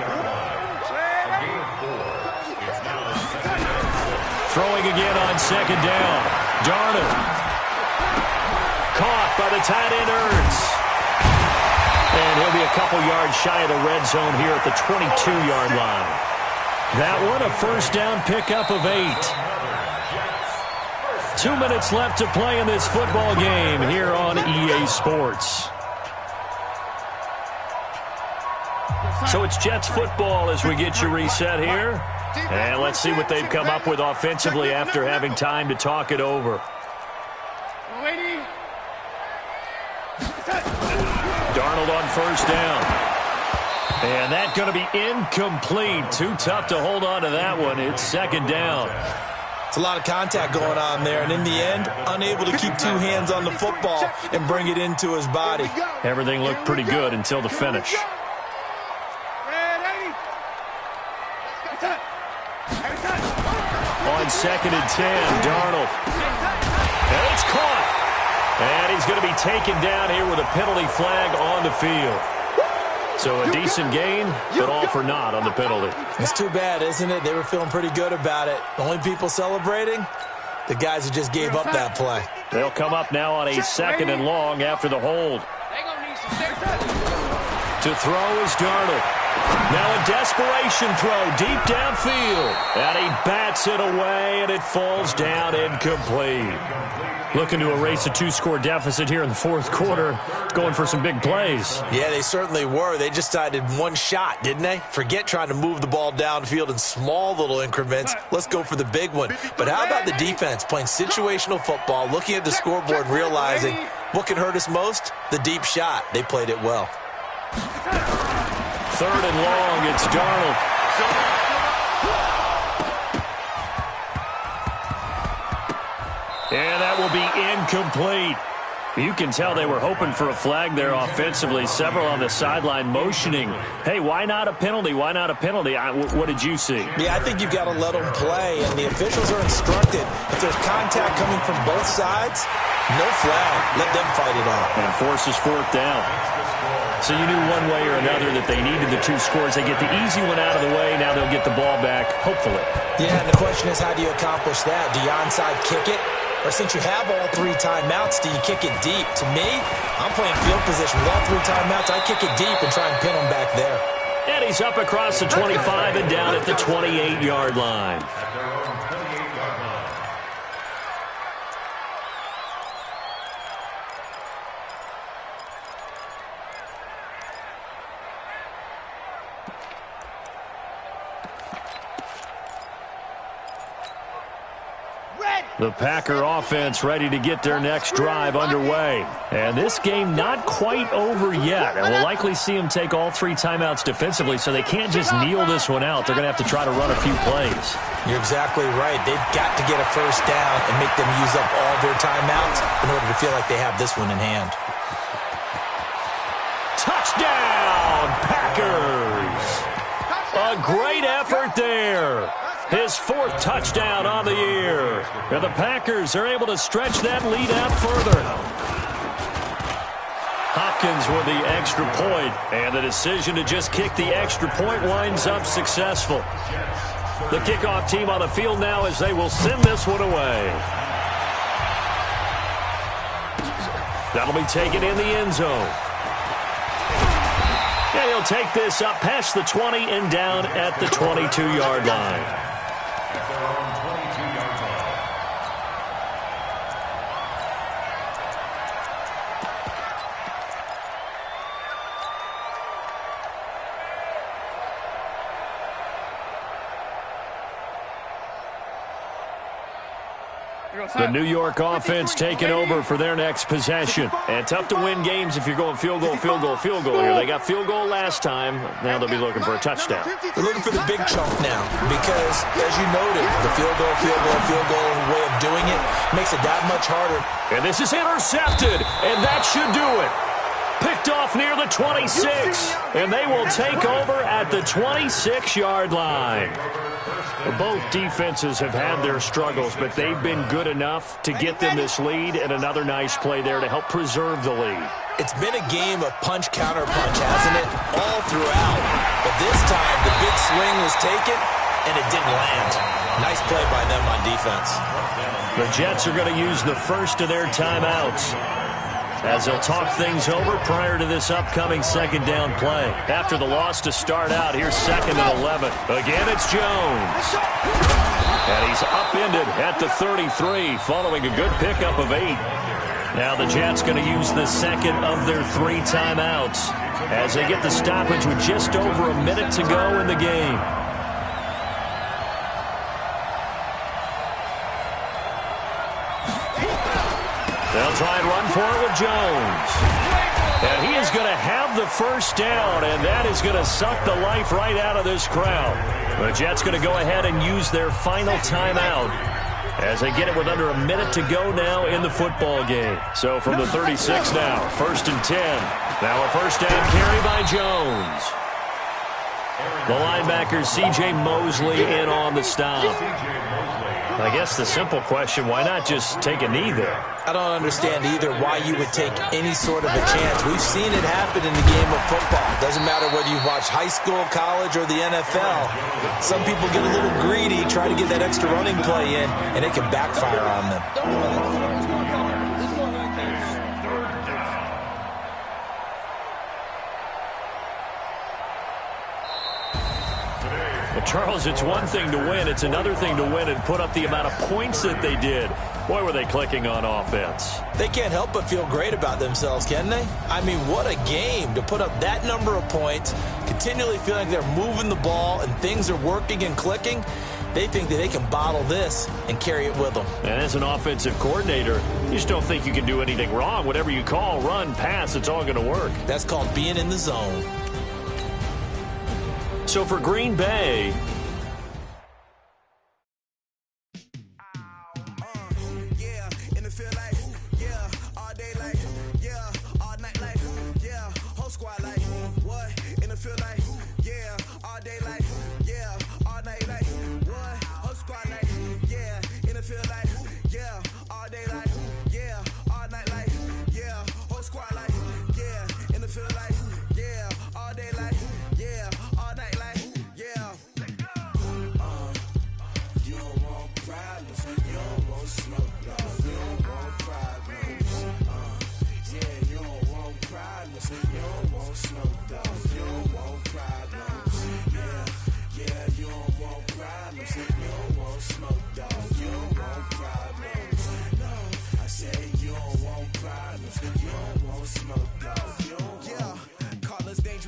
Throwing again on 2nd down. Darnold. Caught by the tight end, Ertz. And he'll be a couple yards shy of the red zone here at the 22-yard line. That one, a 1st down pickup of 8. 2 minutes left to play in this football game here on EA Sports. So it's Jets football as we get you reset here. And let's see what they've come up with offensively after having time to talk it over. Darnold on 1st down. And that's going to be incomplete. Too tough to hold on to that one. It's 2nd down. It's a lot of contact going on there, and in the end, unable to keep 2 hands on the football and bring it into his body. Everything looked pretty good until the finish. On 2nd and 10, Darnold. And it's caught. And he's going to be taken down here with a penalty flag on the field. So a decent gain, but all for naught on the penalty. It's too bad, isn't it? They were feeling pretty good about it. The only people celebrating, the guys who just gave up that play. They'll come up now on a 2nd and long after the hold. To throw is Darnold. Now a desperation throw deep downfield. And he bats it away, and it falls down incomplete. Looking to erase a 2-score deficit here in the 4th quarter. Going for some big plays. Yeah, they certainly were. They just decided one shot, didn't they? Forget trying to move the ball downfield in small little increments. Let's go for the big one. But how about the defense playing situational football, looking at the scoreboard and realizing what can hurt us most? The deep shot. They played it well. 3rd and long, it's Darnold. And that will be incomplete. You can tell they were hoping for a flag there offensively. Several on the sideline motioning, hey, why not a penalty? Why not a penalty? What did you see? Yeah, I think you've got to let them play, and the officials are instructed if there's contact coming from both sides, no flag. Let them fight it out. And forces fourth down. So you knew one way or another that they needed the 2 scores. They get the easy one out of the way. Now they'll get the ball back, hopefully. Yeah, and the question is, how do you accomplish that? Do you onside kick it? Or since you have all 3 timeouts, do you kick it deep? To me, I'm playing field position. With all 3 timeouts, I kick it deep and try and pin them back there. And he's up across the 25 and down at the 28-yard line. The Packer offense ready to get their next drive underway. And this game not quite over yet. And we'll likely see them take all 3 timeouts defensively, so they can't just kneel this one out. They're going to have to try to run a few plays. You're exactly right. They've got to get a first down and make them use up all their timeouts in order to feel like they have this one in hand. Touchdown, Packers! A great effort there. His 4th touchdown on the year. And the Packers are able to stretch that lead out further. Hopkins with the extra point, and the decision to just kick the extra point winds up successful. The kickoff team on the field now as they will send this one away. That'll be taken in the end zone. And he'll take this up past the 20 and down at the 22-yard line. The New York offense taking over for their next possession. And tough to win games if you're going field goal, field goal, field goal here. They got field goal last time. Now they'll be looking for a touchdown. They're looking for the big chunk now because, as you noted, the field goal way of doing it makes it that much harder. And this is intercepted, and that should do it. Picked off near the 26, and they will take over at the 26-yard line. Both defenses have had their struggles, but they've been good enough to get them this lead, and another nice play there to help preserve the lead. It's been a game of punch, counter punch, hasn't it? All throughout. But this time, the big swing was taken, and it didn't land. Nice play by them on defense. The Jets are going to use the first of their timeouts as they'll talk things over prior to this upcoming second down play. After the loss to start out, here's 2nd and 11. Again, it's Jones. And he's upended at the 33 following a good pickup of 8. Now the Jets going to use the second of their 3 timeouts as they get the stoppage with just over a minute to go in the game. They'll try and run for it with Jones. And he is going to have the first down, and that is going to suck the life right out of this crowd. The Jets going to go ahead and use their final timeout as they get it with under a minute to go now in the football game. So from the 36 now, 1st and 10. Now a first down carry by Jones. The linebacker, C.J. Mosley, in on the stop. I guess the simple question, why not just take a knee there? I don't understand either why you would take any sort of a chance. We've seen it happen in the game of football. Doesn't matter whether you watch high school, college, or the NFL. Some people get a little greedy, try to get that extra running play in, and it can backfire on them. Well, Charles, it's one thing to win. It's another thing to win and put up the amount of points that they did. Boy, were they clicking on offense. They can't help but feel great about themselves, can they? I mean, what a game to put up that number of points, continually feeling like they're moving the ball and things are working and clicking. They think that they can bottle this and carry it with them. And as an offensive coordinator, you just don't think you can do anything wrong. Whatever you call, run, pass, it's all going to work. That's called being in the zone. So for Green Bay,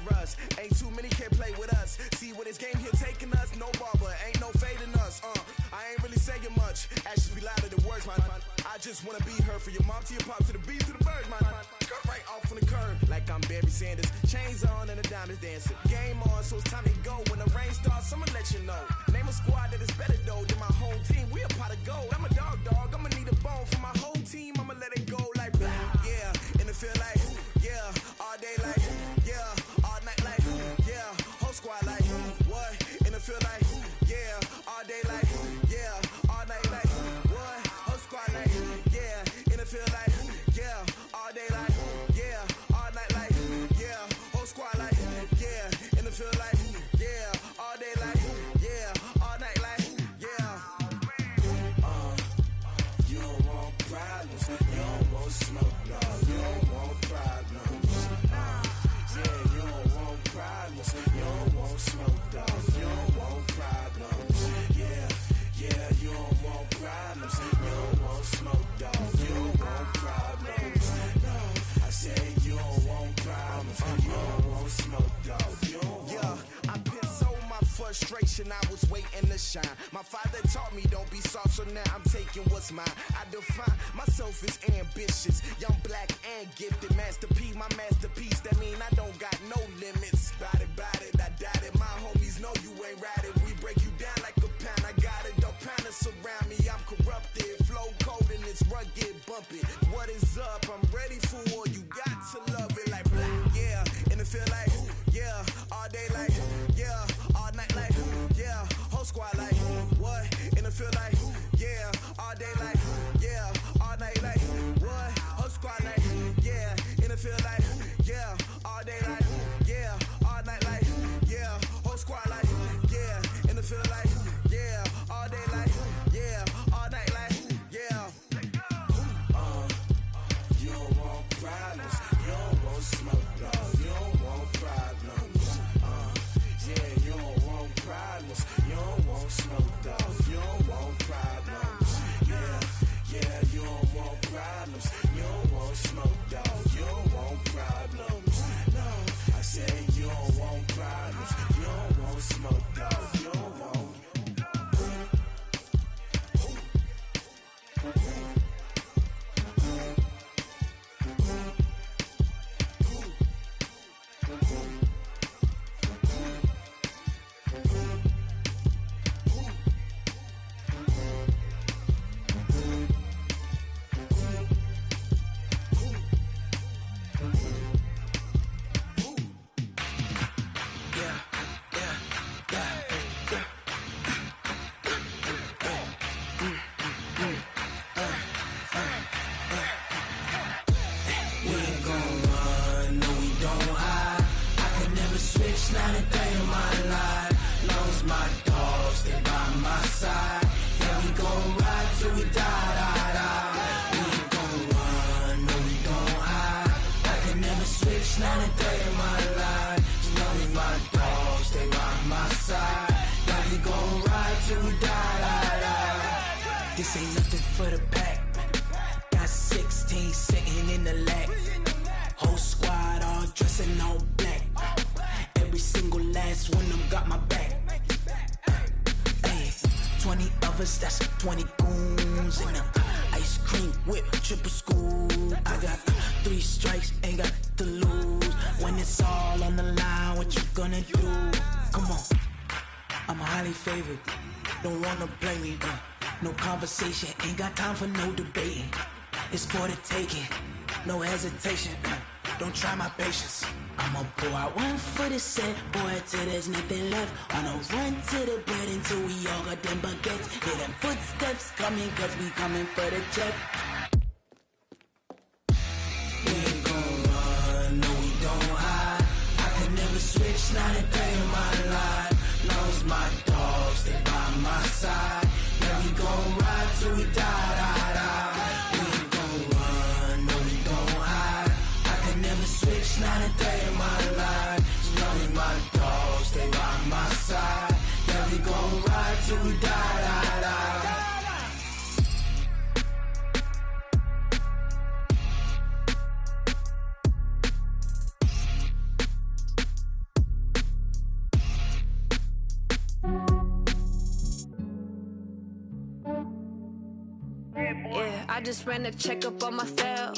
dangerous. Ain't too many can play with us. See what this game here taking us? No barber, ain't no fading us. I ain't really saying much. Actions be louder than words, man. I just wanna be heard, for your mom to your pop, to the beat, to the birds, man. Cut right off on the curb, like I'm Barry Sanders. Chains on and the diamonds dancing. Game on, so it's time to go. When the rain starts, I'ma let you know. Name a squad that is better though than my home team. We a pot of gold. I'm a dog. I'ma need a bone for my whole team. I'ma let it go like blah, yeah. And it feel like, yeah. All day like, yeah. All night like, yeah. Whole squad like, what? And it feel like, yeah. All day like, yeah. All night like, what? Whole squad like, yeah. And it feel like, yeah. All day like, yeah. All night like, yeah. Whole squad like, yeah. And it feel like, yeah. All day like, yeah. All night like, yeah. You don't want problems. You don't want smoke, no. You don't want problems. Yeah, you don't want problems. You don't want smoke, dog. You don't want problems. Yeah, you don't want problems. You don't want smoke, dog. You don't want problems. No, I said you don't want problems. You don't want smoke, dog. You don't want. Yeah, I pissed frustration, I was waiting to shine. My father taught me don't be soft, so now I'm taking what's mine. I define myself as ambitious, young, black, and gifted. Masterpiece, my masterpiece, that mean I don't got no limits. Bout it, I doubt it. My homies know you ain't ride it. We break you down like a pound. I got it, don't pound it surround me. I'm corrupted, flow cold and it's rugged, bumpy. What is up? I'm ready for war. You got to love it like black, yeah. And it feel like, yeah, all day like, yeah, all night like, yeah, whole squad like, what? And it feel like, yeah, all day like, yeah, all night like, what? Whole squad like, yeah, and it feel like, yeah, all day like, yeah, all night like, yeah, whole squad like, yeah, and it feel like, yeah, all day like, yeah, all night like, yeah. You don't want problems, you don't want smoke, dog. You don't want problems, yeah, you don't want problems, you don't want smoke, dog. You don't want problems, yeah, you don't want problems, you don't want smoke, dog. You don't want problems, no, I said you don't want problems, you don't want smoke, dog. You don't want. This ain't nothing for the pack. Got 16 sitting in the lag. Whole squad all dressing all black. Every single last one of them got my back. Hey, 20 of us, that's 20 goons in the ice cream whip, triple scoop. I got 3 strikes, ain't got to lose. When it's all on the line, what you gonna do? Come on, I'm highly favored. Don't wanna blame me, no conversation, ain't got time for no debating. It's for the taking, no hesitation. Don't try my patience. I'ma pour out one for the set, boy, till there's nothing left. I'ma run to the bread until we all got them baguettes. Hear them footsteps coming, cause we coming for the check. We ain't gon' run, no we don't hide. I could never switch, not a day in my life. Long as my dogs, they by my side. Yeah, we gon' ride till we die. We ain't gon' run, no we don't hide. I could never switch, not a day in my life. As long as my dogs, they by my side. Yeah, we gon' ride till we die. just ran a checkup on myself.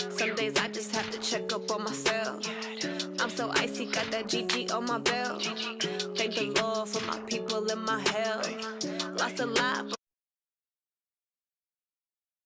Some days I just have to check up on myself. I'm so icy, got that GG on my belt. Thank the Lord for my people and my health. Lost a lot, but